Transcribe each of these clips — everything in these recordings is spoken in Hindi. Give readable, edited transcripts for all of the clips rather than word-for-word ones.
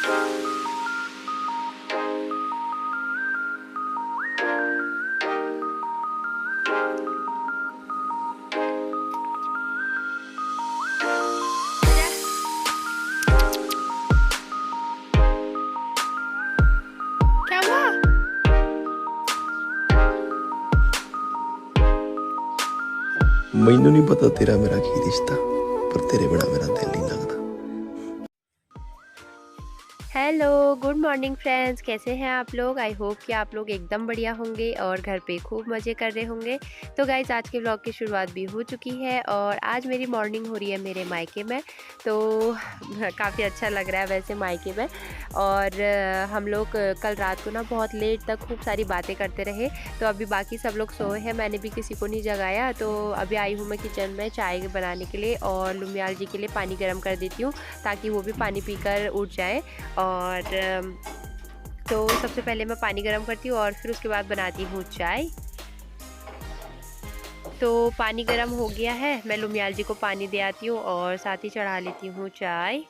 मैनू नहीं पता तेरा मेरा की रिश्ता, पर तेरे बिना मेरा दिल नहीं लगता। हेलो, गुड मॉर्निंग फ्रेंड्स, कैसे हैं आप लोग। आई होप कि आप लोग एकदम बढ़िया होंगे और घर पे खूब मज़े कर रहे होंगे। तो गाइज़, आज के व्लॉग की शुरुआत भी हो चुकी है और आज मेरी मॉर्निंग हो रही है मेरे मायके में। तो काफ़ी अच्छा लग रहा है वैसे मायके में। और हम लोग कल रात को ना बहुत लेट तक खूब सारी बातें करते रहे। तो अभी बाकी सब लोग सोए हैं, मैंने भी किसी को नहीं जगाया। तो अभी आई हूँ मैं किचन में चाय बनाने के लिए और लुमियाल जी के लिए पानी गर्म कर देती हूँ ताकि वो भी पानी पीकर उठ जाए। और तो सबसे पहले मैं पानी गर्म करती हूँ और फिर उसके बाद बनाती हूँ चाय। तो पानी गर्म हो गया है, मैं लुमियाल जी को पानी दे आती हूँ और साथ ही चढ़ा लेती हूँ चाय।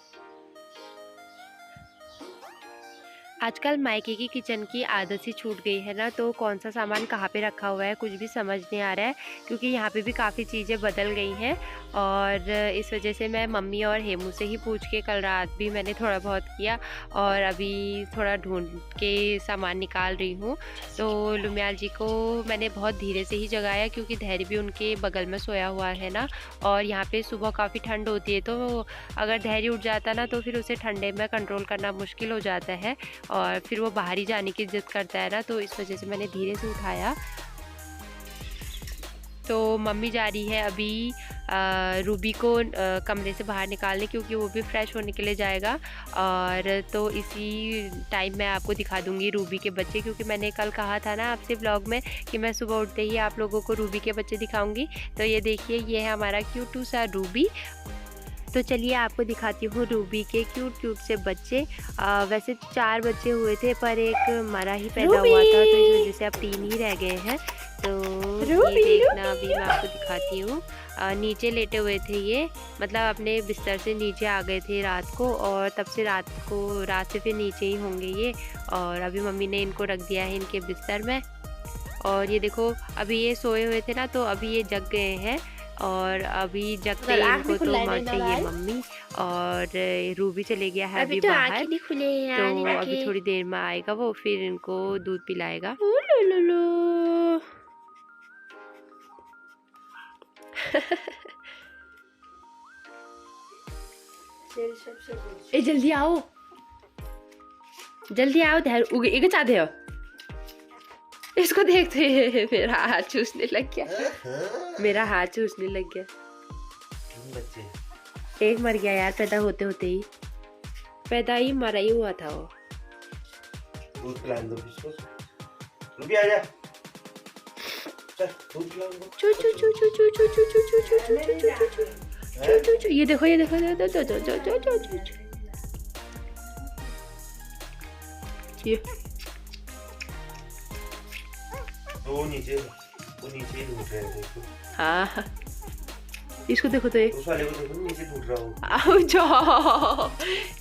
आजकल मायके की किचन की आदत सी छूट गई है ना, तो कौन सा सामान कहाँ पे रखा हुआ है कुछ भी समझ नहीं आ रहा है, क्योंकि यहाँ पे भी काफ़ी चीज़ें बदल गई हैं। और इस वजह से मैं मम्मी और हेमू से ही पूछ के, कल रात भी मैंने थोड़ा बहुत किया और अभी थोड़ा ढूंढ के सामान निकाल रही हूँ। तो लुमियाल जी को मैंने बहुत धीरे से ही जगाया क्योंकि धैर्य भी उनके बगल में सोया हुआ है ना, और यहाँ पर सुबह काफ़ी ठंड होती है। तो अगर धैर्य उठ जाता ना तो फिर उसे ठंडे में कंट्रोल करना मुश्किल हो जाता है और फिर वो बाहर ही जाने की जिद करता है ना, तो इस वजह से मैंने धीरे से उठाया। तो मम्मी जा रही है अभी रूबी को कमरे से बाहर निकालने, क्योंकि वो भी फ्रेश होने के लिए जाएगा। और तो इसी टाइम मैं आपको दिखा दूंगी रूबी के बच्चे, क्योंकि मैंने कल कहा था ना आपसे व्लॉग में कि मैं सुबह उठते ही आप लोगों को रूबी के बच्चे दिखाऊंगी। तो ये देखिए, ये है हमारा क्यूटू सा रूबी। तो चलिए आपको दिखाती हूँ रूबी के क्यूट से बच्चे। वैसे 4 बच्चे हुए थे पर एक मरा ही पैदा हुआ था, तो इस वजह से अब 3 ही रह गए हैं। तो ये देखना, अभी मैं आपको दिखाती हूँ। नीचे लेटे हुए थे ये, मतलब अपने बिस्तर से नीचे आ गए थे रात को, और तब से रात से फिर नीचे ही होंगे ये। और अभी मम्मी ने इनको रख दिया है इनके बिस्तर में। और ये देखो, अभी ये सोए हुए थे ना, तो अभी ये जग गए हैं और अभी जगते इनको तो चाहिए मम्मी। और रूबी चले गया है अभी बाहर, तो अभी थोड़ी देर में आएगा वो, फिर इनको दूध पिलाएगा। ए जल्दी आओ, जल्दी आओ, एक चाहते हो। इसको देखते हैं, मेरा हाथ चूसने लग गया, मेरा हाथ चूसने लग गया। एक मर गया यार, पैदा होते होते ही, पैदा ही मरा ही हुआ था वो। दूध पिला दो इसको, रूबी आजा, चल दूध पिला दो। चू चू चू चू चू चू चू चू चू चू चू चू चू चू, ये देखो, ये देखो, ये वो नीचे ही टूट रहा है, देखो। हाँ, इसको देखो तो, उस वाले को देखो, नीचे टूट रहा हो। आओ जाओ,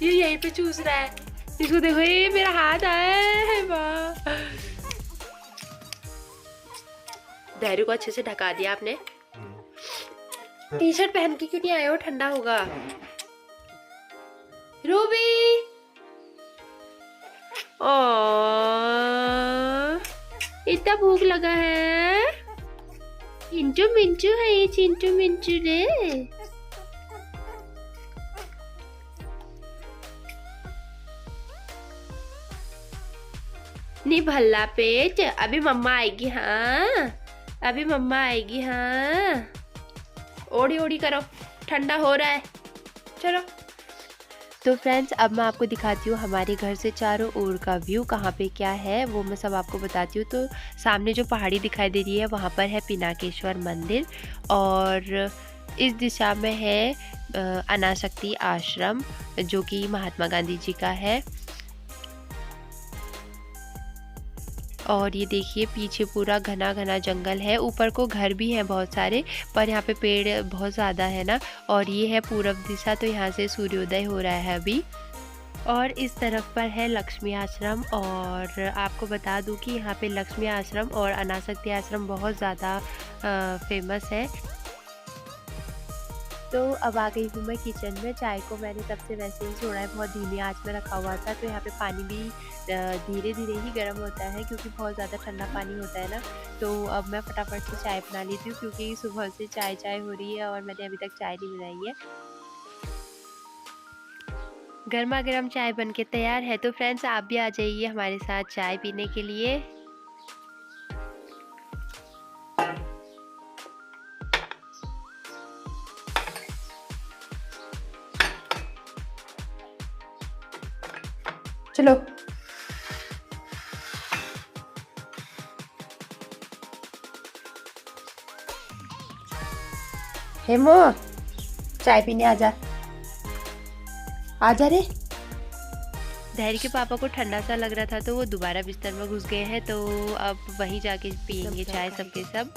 ये यहीं पे चूस रहा है। इसको देखो, ये मेरा हाथ आया है। वाह, धैर्य को अच्छे से ढका दिया आपने। टी शर्ट पहन के क्यों नहीं आए हो, ठंडा होगा। रूबी, इतना भूख लगा है। चिंटू मिंटू है ये, चिंटू मिंटू रे। नहीं भल्ला पेट, अभी मम्मा आएगी। हाँ, अभी मम्मा आएगी। हाँ, ओढ़ी ओढ़ी करो, ठंडा हो रहा है, चलो। तो फ्रेंड्स, अब मैं आपको दिखाती हूँ हमारे घर से चारों ओर का व्यू, कहाँ पे क्या है वो मैं सब आपको बताती हूँ। तो सामने जो पहाड़ी दिखाई दे रही है वहाँ पर है पिनाकेश्वर मंदिर, और इस दिशा में है अनाशक्ति आश्रम, जो कि महात्मा गांधी जी का है। और ये देखिए, पीछे पूरा घना घना जंगल है, ऊपर को घर भी हैं बहुत सारे, पर यहाँ पे पेड़ बहुत ज़्यादा है ना। और ये है पूरब दिशा, तो यहाँ से सूर्योदय हो रहा है अभी। और इस तरफ पर है लक्ष्मी आश्रम। और आपको बता दूं कि यहाँ पे लक्ष्मी आश्रम और अनासक्ति आश्रम बहुत ज़्यादा फेमस है। तो अब आ गई हूँ मैं किचन में। चाय को मैंने तब से वैसे ही छोड़ा है, बहुत धीमी आंच में रखा हुआ था। तो यहाँ पे पानी भी धीरे धीरे ही गर्म होता है क्योंकि बहुत ज़्यादा ठंडा पानी होता है ना। तो अब मैं फटाफट से चाय बना लेती हूँ क्योंकि सुबह से चाय चाय हो रही है और मैंने अभी तक चाय नहीं बनाई है। गर्मा गर्म चाय बनके तैयार है। तो फ्रेंड्स आप भी आ जाइए हमारे साथ चाय पीने के लिए। चलो हेमो चाय पीने आजा, आजा रे। धैर्य के पापा को ठंडा सा लग रहा था तो वो दोबारा बिस्तर में घुस गए हैं। तो अब वहीं जाके पियेंगे चाय सबके सब।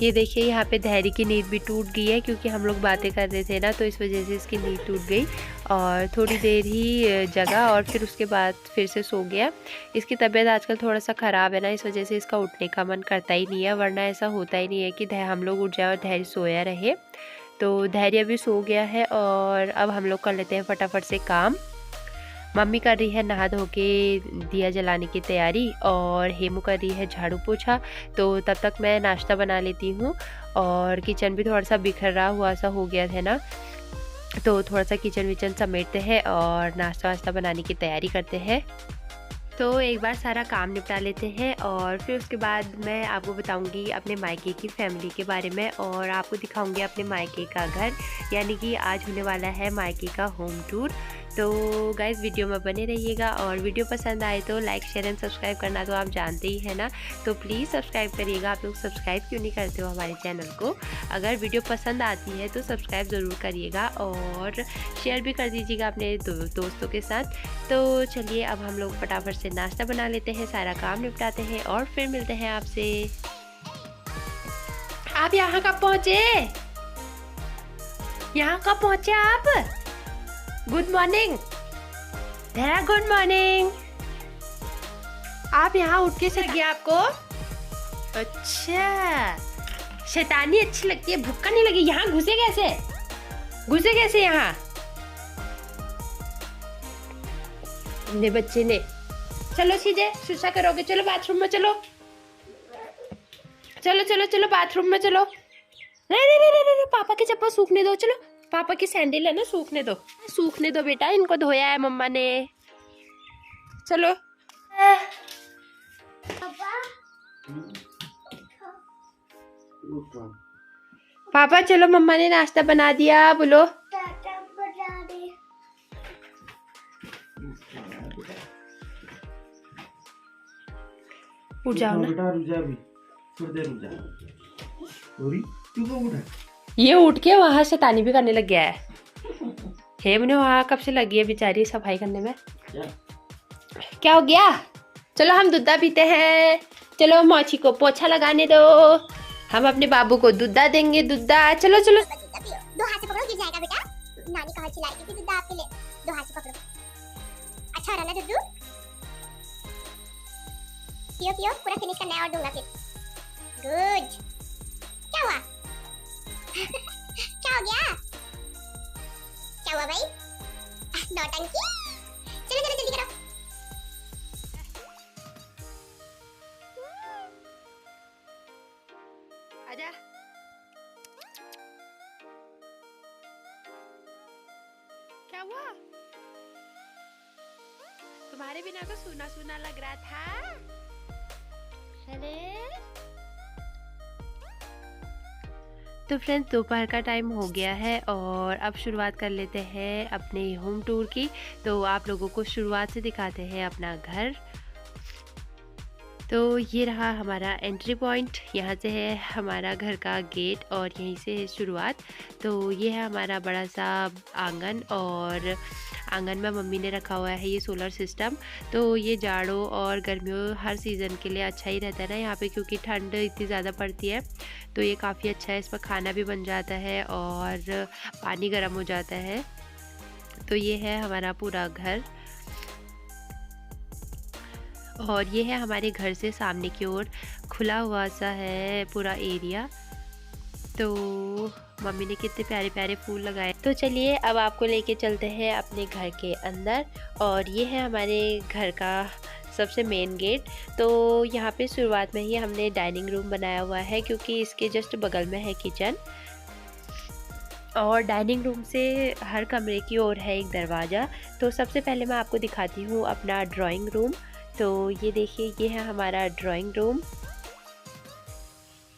ये देखिए यहाँ पे धैर्य की नींद भी टूट गई है क्योंकि हम लोग बातें कर रहे थे ना, तो इस वजह से इसकी नींद टूट गई और थोड़ी देर ही जगा और फिर उसके बाद फिर से सो गया। इसकी तबीयत आजकल थोड़ा सा ख़राब है ना, इस वजह से इसका उठने का मन करता ही नहीं है, वरना ऐसा होता ही नहीं है कि हम लोग उठ जाए और धैर्य सोया रहे। तो धैर्य भी सो गया है और अब हम लोग कर लेते हैं फटाफट से काम। मम्मी कर रही है नहा धो के दिया जलाने की तैयारी और हेमू कर रही है झाड़ू पोछा। तो तब तक मैं नाश्ता बना लेती हूँ और किचन भी थोड़ा सा बिखरा हुआ सा हो गया है ना, तो थोड़ा सा किचन विचन समेटते हैं और नाश्ता वास्ता बनाने की तैयारी करते हैं। तो एक बार सारा काम निपटा लेते हैं और फिर उसके बाद मैं आपको बताऊंगी अपने मायके की फैमिली के बारे में और आपको दिखाऊंगी अपने मायके का घर, यानी कि आज होने वाला है मायके का होम टूर। तो गाइस वीडियो में बने रहिएगा और वीडियो पसंद आए तो लाइक शेयर एंड सब्सक्राइब करना तो आप जानते ही है ना, तो प्लीज़ सब्सक्राइब करिएगा। आप लोग सब्सक्राइब क्यों नहीं करते हो हमारे चैनल को? अगर वीडियो पसंद आती है तो सब्सक्राइब ज़रूर करिएगा और शेयर भी कर दीजिएगा अपने दोस्तों के साथ। तो चलिए अब हम लोग फटाफट से नाश्ता बना लेते हैं, सारा काम निपटाते हैं और फिर मिलते हैं आपसे। आप यहाँ कब पहुँचे? यहाँ कब पहुँचे आप? गुड मॉर्निंग धैर्य, गुड मॉर्निंग। आप यहाँ उठ के सर गया आपको? अच्छा, शैतानी अच्छी लगती है, भूख नहीं लगी? यहाँ घुसे कैसे यहाँ अपने बच्चे ने? चलो सीधे सुसा करोगे, चलो बाथरूम में चलो, चलो बाथरूम में चलो। नहीं, पापा के चप्पल सूखने दो, चलो पापा की सैंडल है ना, सूखने दो बेटा, इनको धोया है मम्मा ने। चलो पापा, चलो मम्मा ने नाश्ता बना दिया, बोलो उठ जाओ ना। ये उठ के वहाँ शैतानी भी करने लग गया है। हेम ने वहाँ कब से लगी है बेचारी सफाई करने में। क्या हो गया? चलो हम दूधा पीते हैं, चलो मौची को पोछा लगाने दो, हम अपने बाबू को दूधा देंगे, दूधा। चलो चलो, दो हाथ से पकड़ो, गिर जाएगा बेटा। नानी कहाँ चिल्लाई थी दूधा आपके लिए, दो हाथ से पकड़ो। अच्छा हो रहा ना दूधू? पियो पूरा फिनिश करना है और दूंगा फिर। गुड। क्या हुआ? क्या हो गया? क्या हुआ भाई? नौटंकी। चलो जल्दी करो। आजा। क्या हुआ? तुम्हारे बिना तो सूना सूना लग रहा था। अरे तो फ्रेंड्स दोपहर का टाइम हो गया है और अब शुरुआत कर लेते हैं अपने होम टूर की। तो आप लोगों को शुरुआत से दिखाते हैं अपना घर। तो ये रहा हमारा एंट्री पॉइंट, यहाँ से है हमारा घर का गेट और यहीं से है शुरुआत। तो ये है हमारा बड़ा सा आंगन और आंगन में मम्मी ने रखा हुआ है ये सोलर सिस्टम। तो ये जाड़ों और गर्मियों हर सीज़न के लिए अच्छा ही रहता है ना यहाँ पे, क्योंकि ठंड इतनी ज़्यादा पड़ती है। तो ये काफ़ी अच्छा है, इसमें खाना भी बन जाता है और पानी गर्म हो जाता है। तो ये है हमारा पूरा घर, और ये है हमारे घर से सामने की ओर खुला हुआ सा है पूरा एरिया। तो मम्मी ने कितने प्यारे प्यारे फूल लगाए। तो चलिए अब आपको लेके चलते हैं अपने घर के अंदर, और ये है हमारे घर का सबसे मेन गेट। तो यहाँ पे शुरुआत में ही हमने डाइनिंग रूम बनाया हुआ है, क्योंकि इसके जस्ट बगल में है किचन, और डाइनिंग रूम से हर कमरे की ओर है एक दरवाज़ा। तो सबसे पहले मैं आपको दिखाती हूँ अपना ड्राइंग रूम। तो ये देखिए, ये है हमारा ड्राइंग रूम।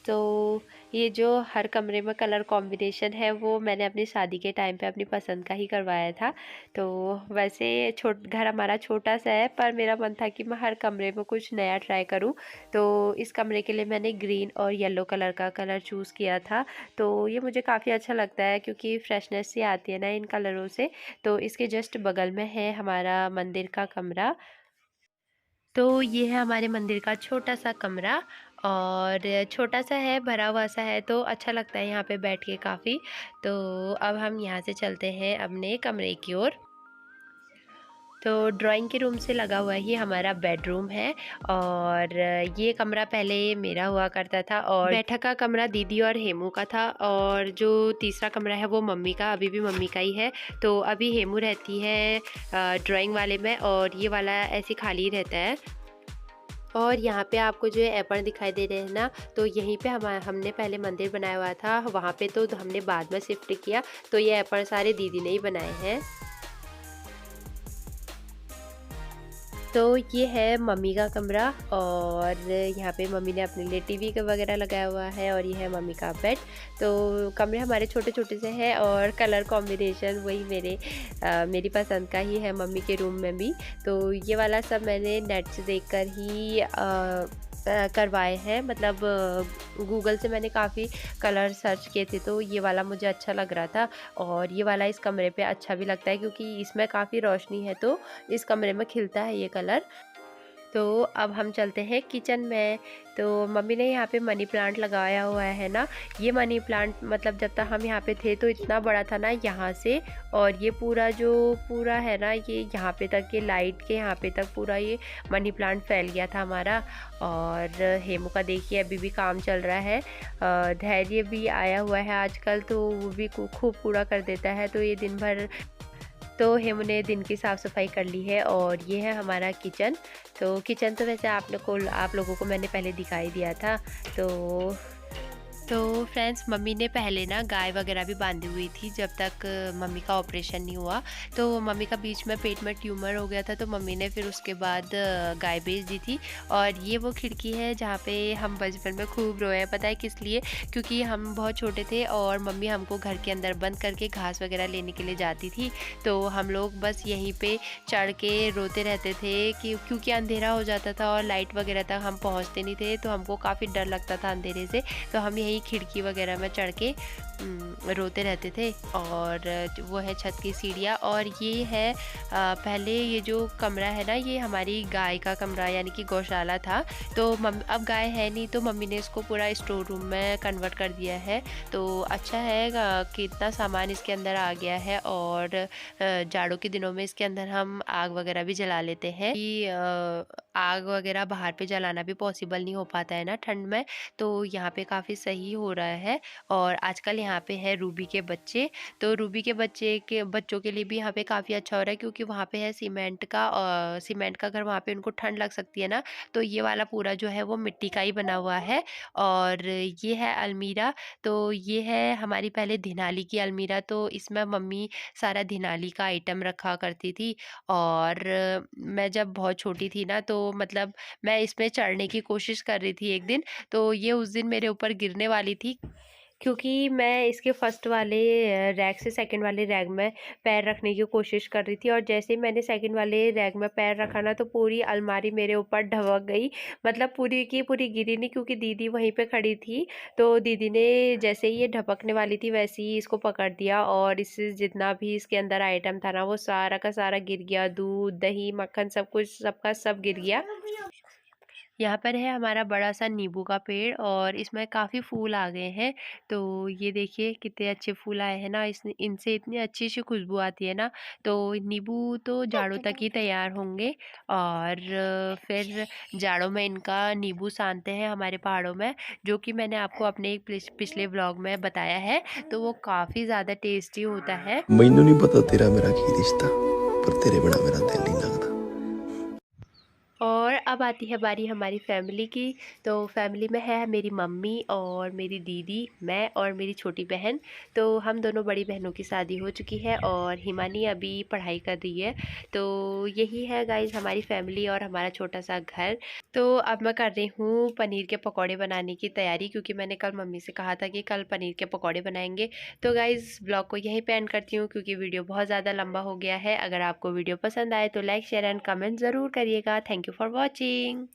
तो ये जो हर कमरे में कलर कॉम्बिनेशन है वो मैंने अपनी शादी के टाइम पे अपनी पसंद का ही करवाया था। तो वैसे घर हमारा छोटा सा है, पर मेरा मन था कि मैं हर कमरे में कुछ नया ट्राई करूं। तो इस कमरे के लिए मैंने ग्रीन और येलो कलर का कलर चूज़ किया था। तो ये मुझे काफ़ी अच्छा लगता है, क्योंकि फ्रेशनेस सी आती है ना इन कलरों से। तो इसके जस्ट बगल में है हमारा मंदिर का कमरा। तो ये है हमारे मंदिर का छोटा सा कमरा, और छोटा सा है, भरा हुआ सा है, तो अच्छा लगता है यहाँ पे बैठ के काफ़ी। तो अब हम यहाँ से चलते हैं अपने कमरे की ओर। तो ड्राइंग के रूम से लगा हुआ ही हमारा बेडरूम है, और ये कमरा पहले मेरा हुआ करता था, और बैठक का कमरा दीदी और हेमू का था, और जो तीसरा कमरा है वो मम्मी का, अभी भी मम्मी का ही है। तो अभी हेमू रहती है ड्राइंग वाले में, और ये वाला ऐसे खाली रहता है। और यहाँ पे आपको जो है एप्पल दिखाई दे रहे हैं ना, तो यहीं पे हमने पहले मंदिर बनाया हुआ था, वहाँ पे तो हमने बाद में शिफ्ट किया। तो ये एप्पल सारे दीदी ने ही बनाए हैं। तो ये है मम्मी का कमरा, और यहाँ पे मम्मी ने अपने लिए टीवी का वगैरह लगाया हुआ है, और ये है मम्मी का बेड। तो कमरे हमारे छोटे छोटे से हैं, और कलर कॉम्बिनेशन वही मेरी पसंद का ही है मम्मी के रूम में भी। तो ये वाला सब मैंने नेट से देखकर ही करवाए हैं, मतलब गूगल से मैंने काफ़ी कलर सर्च किए थे, तो ये वाला मुझे अच्छा लग रहा था, और ये वाला इस कमरे पे अच्छा भी लगता है, क्योंकि इसमें काफ़ी रोशनी है, तो इस कमरे में खिलता है ये कलर। तो अब हम चलते हैं किचन में। तो मम्मी ने यहाँ पे मनी प्लांट लगाया हुआ है ना, ये मनी प्लांट मतलब जब तक हम यहाँ पे थे तो इतना बड़ा था ना यहाँ से, और ये पूरा है ना, ये यहाँ पे तक, ये लाइट के यहाँ पे तक पूरा ये मनी प्लांट फैल गया था हमारा। और हेमू का देखिए अभी भी काम चल रहा है। धैर्य भी आया हुआ है आजकल, तो वो भी खूब कूड़ा कर देता है, तो ये दिन भर, तो हेमू ने दिन की साफ़ सफाई कर ली है। और ये है हमारा किचन। तो किचन तो वैसे आप लोगों को मैंने पहले दिखाई दिया था। तो फ्रेंड्स, मम्मी ने पहले ना गाय वगैरह भी बांधी हुई थी जब तक मम्मी का ऑपरेशन नहीं हुआ। तो मम्मी का बीच में पेट में ट्यूमर हो गया था, तो मम्मी ने फिर उसके बाद गाय बेच दी थी। और ये वो खिड़की है जहाँ पे हम बचपन में खूब रोए हैं। पता है किस लिए? क्योंकि हम बहुत छोटे थे और मम्मी हमको घर के अंदर बंद करके घास वगैरह लेने के लिए जाती थी। तो हम लोग बस यहीं पे चढ़ के रोते रहते थे क्योंकि अंधेरा हो जाता था और लाइट वगैरह तक हम पहुँचते नहीं थे, तो हमको काफ़ी डर लगता था अंधेरे से। तो हम यही खिड़की वगैरह में चढ़ के रोते रहते थे। और वो है छत की सीढ़ियाँ। और ये है पहले ये जो कमरा है ना, ये हमारी गाय का कमरा यानी कि गौशाला था। तो अब गाय है नहीं, तो मम्मी ने इसको पूरा स्टोर रूम में कन्वर्ट कर दिया है। तो अच्छा है कि इतना सामान इसके अंदर आ गया है। और जाड़ों के दिनों में इसके अंदर हम आग वगैरह भी जला लेते हैं कि आग वगैरह बाहर पे जलाना भी पॉसिबल नहीं हो पाता है ना ठंड में। तो यहाँ पे काफ़ी सही हो रहा है। और आजकल यहाँ पे है रूबी के बच्चे, तो रूबी के बच्चों के लिए भी यहाँ पे काफ़ी अच्छा हो रहा है, क्योंकि वहाँ पे है सीमेंट का घर, वहाँ पे उनको ठंड लग सकती है ना। तो ये वाला पूरा जो है वो मिट्टी का ही बना हुआ है। और ये है अलमीरा। तो ये है हमारी पहले धिनाली की अलमीरा, तो इसमें मम्मी सारा धिनाली का आइटम रखा करती थी। और मैं जब बहुत छोटी थी ना, तो मतलब मैं इसमें चढ़ने की कोशिश कर रही थी एक दिन, तो ये उस दिन मेरे ऊपर गिरने वाली थी। क्योंकि मैं इसके फर्स्ट वाले रैक से सेकंड वाले रैक में पैर रखने की कोशिश कर रही थी, और जैसे ही मैंने सेकंड वाले रैक में पैर रखा ना, तो पूरी अलमारी मेरे ऊपर ढबक गई। मतलब पूरी की पूरी गिरी नहीं, क्योंकि दीदी वहीं पे खड़ी थी। तो दीदी ने जैसे ही ये ढपकने वाली थी वैसे ही इसको पकड़ दिया, और इससे जितना भी इसके अंदर आइटम था ना, वो सारा का सारा गिर गया। दूध, दही, मक्खन, सब कुछ सबका सब गिर गया। यहाँ पर है हमारा बड़ा सा नींबू का पेड़, और इसमें काफ़ी फूल आ गए हैं। तो ये देखिए कितने अच्छे फूल आए हैं ना, इनसे इतनी अच्छी सी खुशबू आती है ना। तो नींबू तो जाड़ों तक ही तैयार होंगे, और फिर जाड़ों में इनका नींबू सानते हैं हमारे पहाड़ों में, जो कि मैंने आपको अपने एक पिछले व्लॉग में बताया है। तो वो काफ़ी ज़्यादा टेस्टी होता है। मैनू नहीं पता तेरा मेरा की रिश्ता, पर तेरे बिना मेरा दिल नहीं लगता। और अब आती है बारी हमारी फैमिली की। तो फैमिली में है मेरी मम्मी और मेरी दीदी, मैं और मेरी छोटी बहन। तो हम दोनों बड़ी बहनों की शादी हो चुकी है, और हिमानी अभी पढ़ाई कर रही है। तो यही है गाइस हमारी फैमिली और हमारा छोटा सा घर। तो अब मैं कर रही हूँ पनीर के पकौड़े बनाने की तैयारी, क्योंकि मैंने कल मम्मी से कहा था कि कल पनीर के पकौड़े बनाएंगे। तो गाइस ब्लॉग को यहीं पे एंड करती हूँ, क्योंकि वीडियो बहुत ज़्यादा लंबा हो गया है। अगर आपको वीडियो पसंद आए तो लाइक, शेयर एंड कमेंट ज़रूर करिएगा। Thank you for watching.